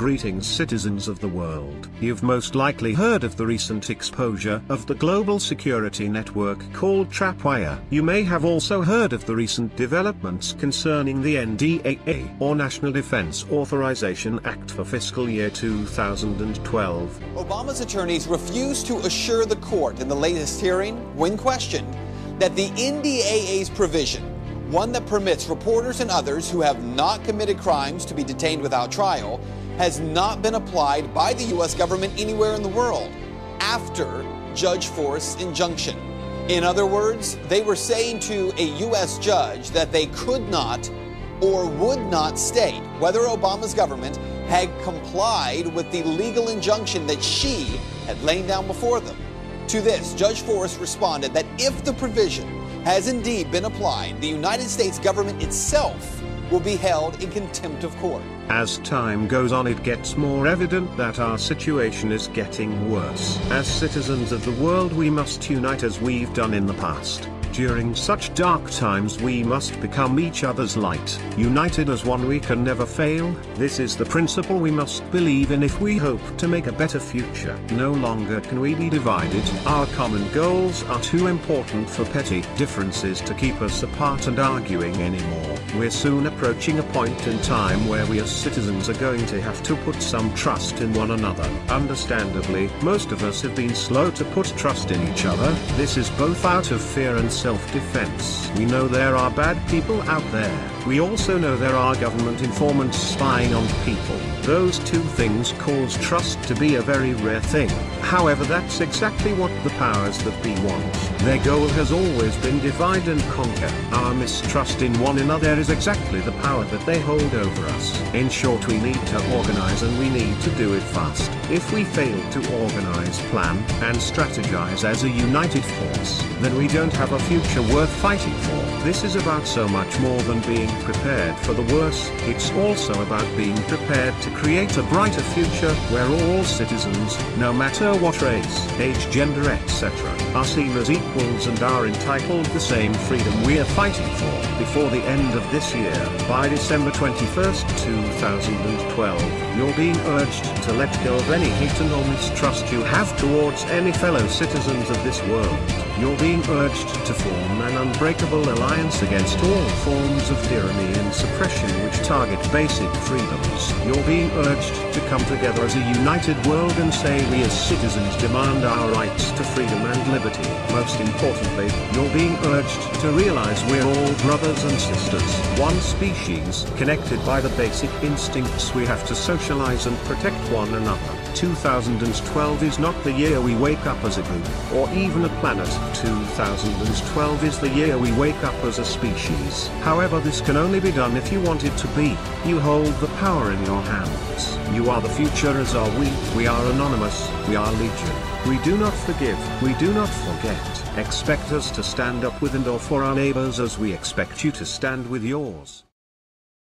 Greetings citizens of the world. You've most likely heard of the recent exposure of the global security network called TrapWire. You may have also heard of the recent developments concerning the NDAA, or National Defense Authorization Act for fiscal year 2012. Obama's attorneys refused to assure the court in the latest hearing, when questioned, that the NDAA's provision, one that permits reporters and others who have not committed crimes to be detained without trial, has not been applied by the U.S. government anywhere in the world after Judge Forrest's injunction. In other words, they were saying to a U.S. judge that they could not or would not state whether Obama's government had complied with the legal injunction that she had laid down before them. To this, Judge Forrest responded that if the provision has indeed been applied, the United States government itself will be held in contempt of court. As time goes on, it gets more evident that our situation is getting worse. As citizens of the world, we must unite as we've done in the past. During such dark times we must become each other's light. United as one we can never fail. This is the principle we must believe in if we hope to make a better future. No longer can we be divided. Our common goals are too important for petty differences to keep us apart and arguing anymore. We're soon approaching a point in time where we as citizens are going to have to put some trust in one another. Understandably, most of us have been slow to put trust in each other. This is both out of fear and self-defense. We know there are bad people out there. We also know there are government informants spying on people. Those two things cause trust to be a very rare thing. However, that's exactly what the powers that be want. Their goal has always been divide and conquer. Our mistrust in one another is exactly the power that they hold over us. In short, we need to organize, and we need to do it fast. If we fail to organize, plan, and strategize as a united force, then we don't have a future worth fighting for. This is about so much more than being prepared for the worst. It's also about being prepared to create a brighter future where all citizens, no matter what race, age, gender, etc., are seen as equals and are entitled to the same freedom we are fighting for. Before the end of this year, by December 21st, 2012, you're being urged to let go of any hate and or mistrust you have towards any fellow citizens of this world. You're being urged to form an unbreakable alliance against all forms of tyranny and suppression which target basic freedoms. You're being urged to come together as a united world and say we as citizens demand our rights to freedom and liberty. Most importantly, you're being urged to realize we're all brothers and sisters, one species, connected by the basic instincts we have to socialize and protect one another. 2012 is not the year we wake up as a group, or even a planet. 2012 is the year we wake up as a species. However, this can only be done if you want it to be. You hold the power in your hands. You are the future, as are we. We are anonymous. We are legion. We do not forgive. We do not forget. Expect us to stand up with and or for our neighbors as we expect you to stand with yours.